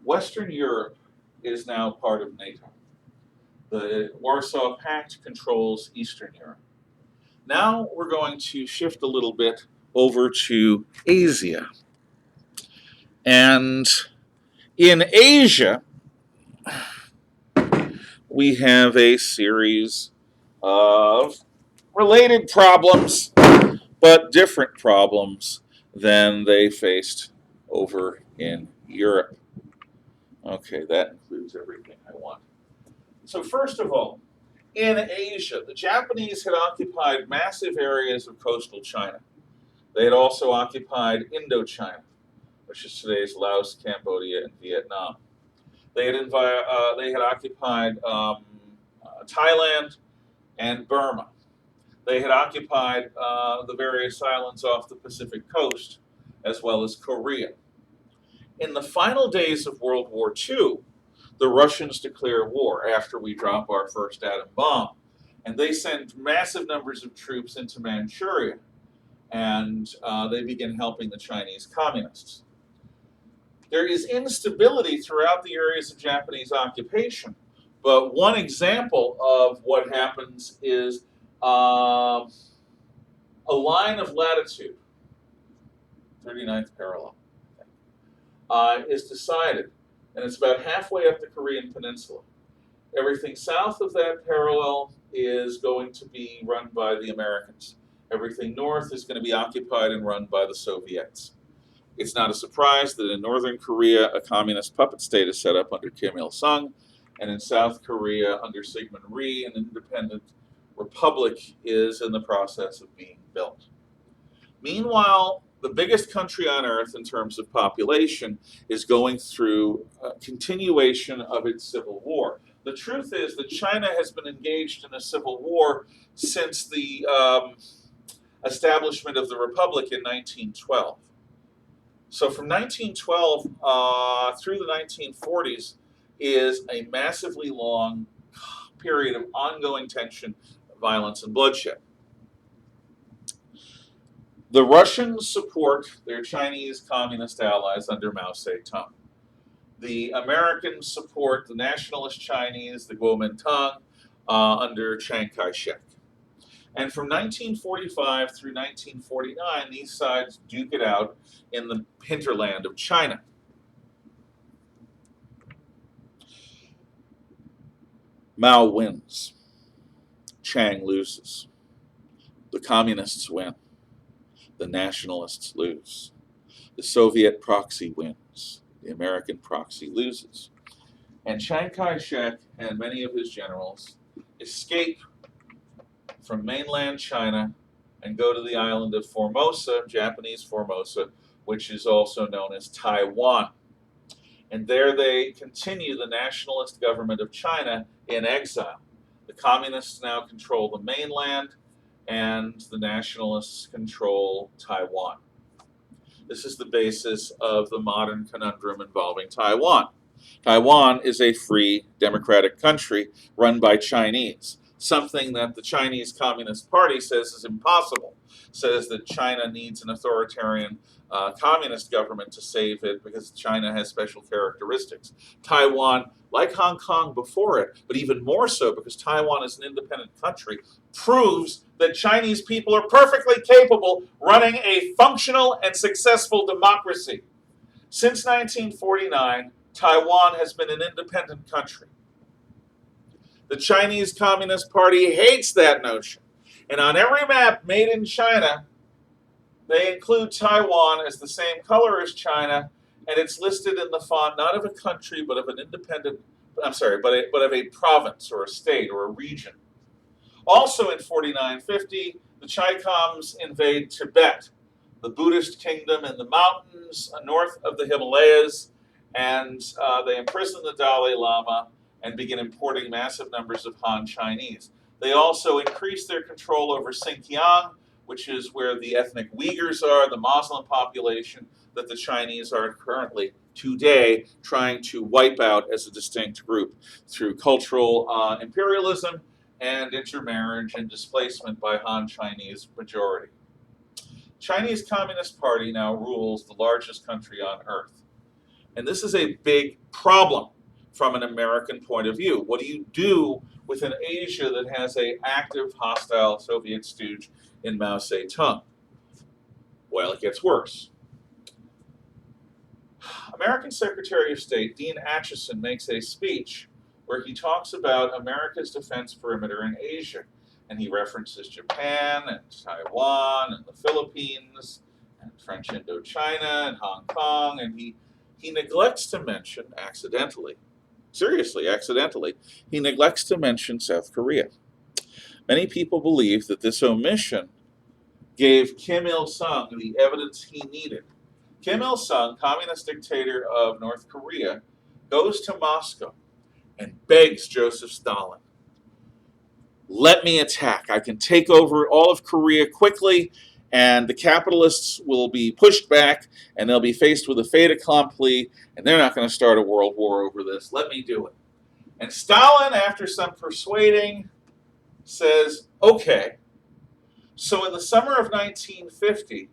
Western Europe is now part of NATO. The Warsaw Pact controls Eastern Europe. Now we're going to shift a little bit over to Asia. And in Asia, we have a series of related problems, but different problems than they faced over in Europe. Okay, that includes everything I want. So first of all, in Asia, the Japanese had occupied massive areas of coastal China. They had also occupied Indochina, which is today's Laos, Cambodia, and Vietnam. They had occupied Thailand and Burma. They had occupied the various islands off the Pacific coast, as well as Korea. In the final days of World War II, the Russians declare war after we drop our first atom bomb. And they send massive numbers of troops into Manchuria, and they begin helping the Chinese communists. There is instability throughout the areas of Japanese occupation, but one example of what happens is a line of latitude, 39th parallel, is decided, and it's about halfway up the Korean Peninsula. Everything south of that parallel is going to be run by the Americans. Everything north is going to be occupied and run by the Soviets. It's not a surprise that in Northern Korea, a communist puppet state is set up under Kim Il-sung, and in South Korea, under Syngman Rhee, an independent republic is in the process of being built. Meanwhile, the biggest country on earth in terms of population is going through a continuation of its civil war. The truth is that China has been engaged in a civil war since the establishment of the republic in 1912. So from 1912 through the 1940s is a massively long period of ongoing tension, violence, and bloodshed. The Russians support their Chinese communist allies under Mao Zedong. The Americans support the nationalist Chinese, the Kuomintang, under Chiang Kai-shek. And from 1945 through 1949, these sides duke it out in the hinterland of China. Mao wins. Chiang loses. The communists win. The nationalists lose. The Soviet proxy wins. The American proxy loses. And Chiang Kai-shek and many of his generals escape from mainland China and go to the island of Formosa, Japanese Formosa, which is also known as Taiwan. And there they continue the nationalist government of China in exile. The communists now control the mainland, and the nationalists control Taiwan. This is the basis of the modern conundrum involving Taiwan. Taiwan is a free, democratic country run by Chinese, something that the Chinese Communist Party says is impossible, says that China needs an authoritarian communist government to save it because China has special characteristics. Taiwan, like Hong Kong before it, but even more so because Taiwan is an independent country, proves that Chinese people are perfectly capable running a functional and successful democracy. Since 1949, Taiwan has been an independent country. The Chinese Communist Party hates that notion. And on every map made in China, they include Taiwan as the same color as China, and it's listed in the font not of a country, but of an independent, but of a province or a state or a region. Also in 4950, the Chi-Coms invade Tibet, the Buddhist kingdom in the mountains north of the Himalayas, and they imprison the Dalai Lama and begin importing massive numbers of Han Chinese. They also increase their control over Xinjiang, which is where the ethnic Uyghurs are, the Muslim population that the Chinese are currently today trying to wipe out as a distinct group through cultural imperialism and intermarriage and displacement by Han Chinese majority. Chinese Communist Party now rules the largest country on earth. And this is a big problem from an American point of view. What do you do with an Asia that has an active hostile Soviet stooge in Mao Zedong? Well, it gets worse. American Secretary of State Dean Acheson makes a speech where he talks about America's defense perimeter in Asia. And he references Japan and Taiwan and the Philippines and French Indochina and Hong Kong. And he neglects to mention, accidentally, seriously, accidentally, he neglects to mention South Korea. Many people believe that this omission gave Kim Il-sung the evidence he needed. Kim Il-sung, communist dictator of North Korea, goes to Moscow and begs Joseph Stalin, let me attack. I can take over all of Korea quickly, and the capitalists will be pushed back, and they'll be faced with a fait accompli, and they're not going to start a world war over this. Let me do it. And Stalin, after some persuading, says, okay. So in the summer of 1950,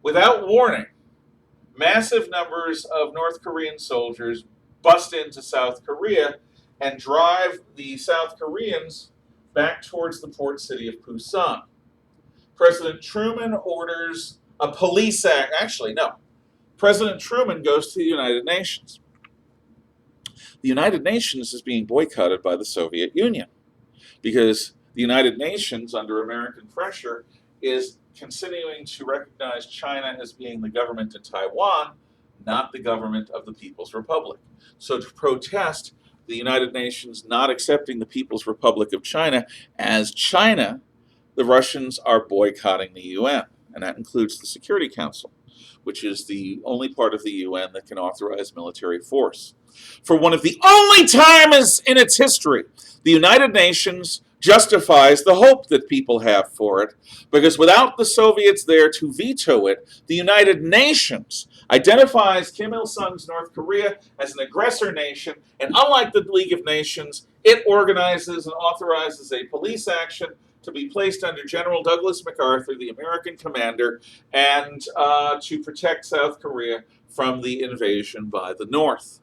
without warning, massive numbers of North Korean soldiers bust into South Korea and drive the South Koreans back towards the port city of Busan. President Truman orders a police act. Actually, no. President Truman goes to the United Nations. The United Nations is being boycotted by the Soviet Union because the United Nations, under American pressure, is continuing to recognize China as being the government in Taiwan, not the government of the People's Republic. So to protest the United Nations not accepting the People's Republic of China as China, the Russians are boycotting the UN, and that includes the Security Council, which is the only part of the UN that can authorize military force. For one of the only times in its history, the United Nations justifies the hope that people have for it, because without the Soviets there to veto it, the United Nations identifies Kim Il-sung's North Korea as an aggressor nation, and unlike the League of Nations, it organizes and authorizes a police action to be placed under General Douglas MacArthur, the American commander, and to protect South Korea from the invasion by the North.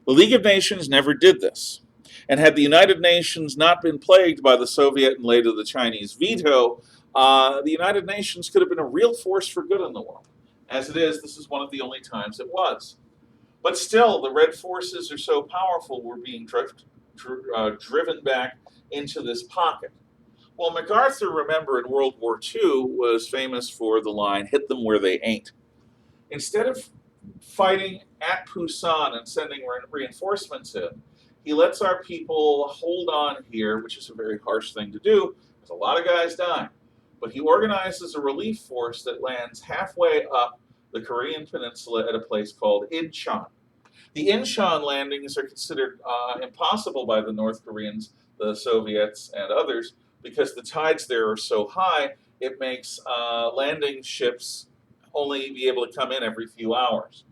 The League of Nations never did this. And had the United Nations not been plagued by the Soviet and later the Chinese veto, the United Nations could have been a real force for good in the world. As it is, this is one of the only times it was. But still, the Red forces are so powerful, we're being driven back into this pocket. Well, MacArthur, remember, in World War II, was famous for the line, hit them where they ain't. Instead of fighting at Busan and sending reinforcements in, he lets our people hold on here, which is a very harsh thing to do. There's a lot of guys dying. But he organizes a relief force that lands halfway up the Korean peninsula at a place called Incheon. The Incheon landings are considered impossible by the North Koreans, the Soviets, and others, because the tides there are so high, it makes landing ships only be able to come in every few hours.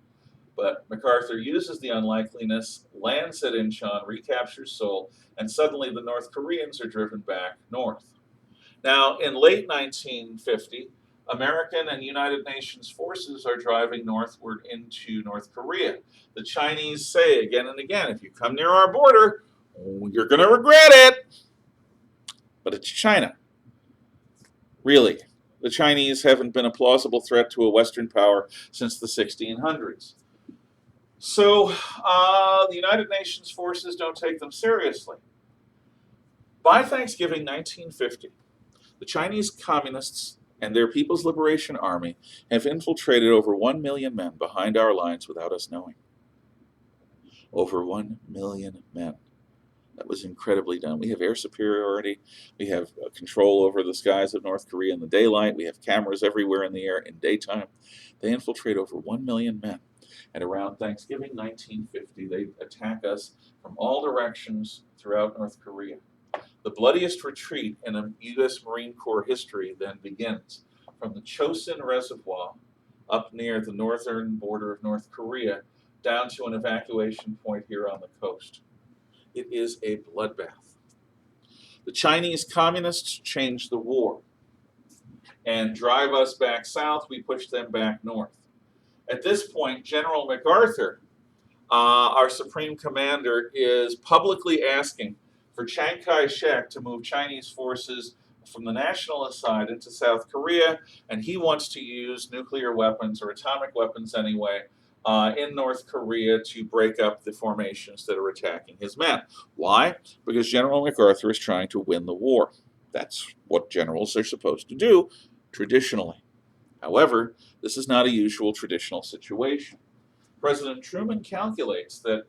But MacArthur uses the unlikeliness, lands at Incheon, recaptures Seoul, and suddenly the North Koreans are driven back north. Now, in late 1950, American and United Nations forces are driving northward into North Korea. The Chinese say again and again, if you come near our border, you're going to regret it. But it's China. Really. The Chinese haven't been a plausible threat to a Western power since the 1600s. So the United Nations forces don't take them seriously. By Thanksgiving 1950, the Chinese communists and their People's Liberation Army have infiltrated over 1 million men behind our lines without us knowing. Over 1 million men. That was incredibly done. We have air superiority. We have control over the skies of North Korea in the daylight. We have cameras everywhere in the air in daytime. They infiltrate over 1 million men. And around Thanksgiving 1950, they attack us from all directions throughout North Korea. The bloodiest retreat in U.S. Marine Corps history then begins from the Chosin Reservoir up near the northern border of North Korea down to an evacuation point here on the coast. It is a bloodbath. The Chinese communists change the war and drive us back south. We push them back north. At this point, General MacArthur, our supreme commander, is publicly asking for Chiang Kai-shek to move Chinese forces from the nationalist side into South Korea, and he wants to use nuclear weapons, or atomic weapons anyway, in North Korea to break up the formations that are attacking his men. Why? Because General MacArthur is trying to win the war. That's what generals are supposed to do traditionally. However, this is not a usual traditional situation. President Truman calculates that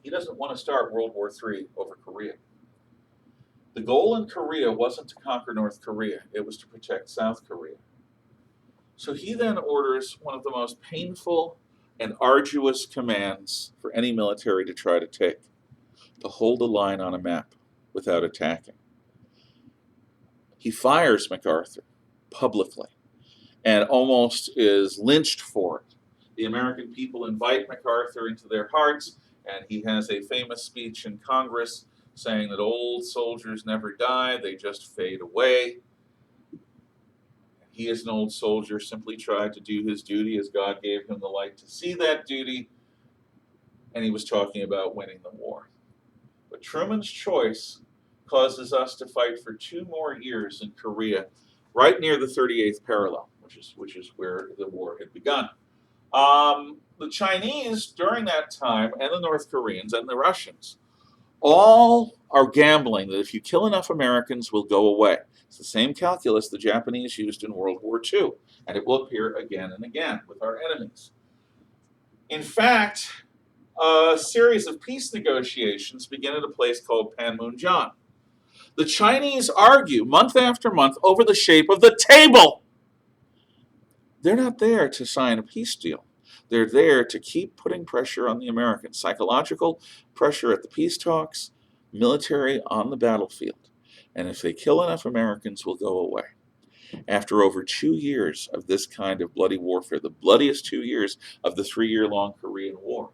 he doesn't want to start World War III over Korea. The goal in Korea wasn't to conquer North Korea, it was to protect South Korea. So he then orders one of the most painful and arduous commands for any military to try to take: to hold a line on a map without attacking. He fires MacArthur publicly and almost is lynched for it. The American people invite MacArthur into their hearts, and he has a famous speech in Congress saying that old soldiers never die, they just fade away. He, as an old soldier, simply tried to do his duty as God gave him the light to see that duty, and he was talking about winning the war. But Truman's choice causes us to fight for 2 more years in Korea, right near the 38th parallel, which is where the war had begun. The Chinese during that time, and the North Koreans and the Russians, all are gambling that if you kill enough Americans, we'll go away. It's the same calculus the Japanese used in World War II, and it will appear again and again with our enemies. In fact, a series of peace negotiations begin at a place called Panmunjom. The Chinese argue month after month over the shape of the table. They're not there to sign a peace deal. They're there to keep putting pressure on the Americans, psychological pressure at the peace talks, military on the battlefield. And if they kill enough Americans, we'll go away. After over 2 years of this kind of bloody warfare, the bloodiest 2 years of the 3-year-long Korean War,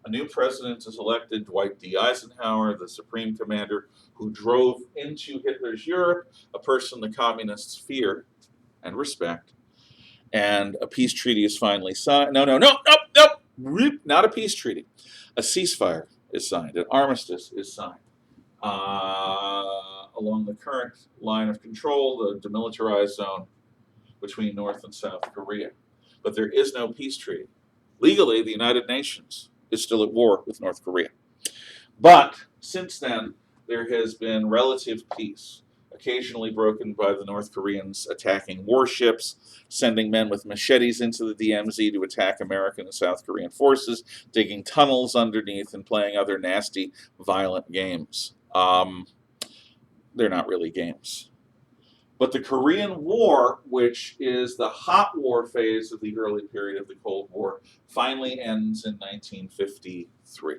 a new president is elected, Dwight D. Eisenhower, the supreme commander who drove into Hitler's Europe, a person the communists fear and respect. And a peace treaty is finally signed. No, not a peace treaty. A ceasefire is signed. An armistice is signed along the current line of control, the demilitarized zone between North and South Korea. But there is no peace treaty. Legally, the United Nations is still at war with North Korea. But since then, there has been relative peace, occasionally broken by the North Koreans attacking warships, sending men with machetes into the DMZ to attack American and South Korean forces, digging tunnels underneath, and playing other nasty, violent games. They're not really games. But the Korean War, which is the hot war phase of the early period of the Cold War, finally ends in 1953.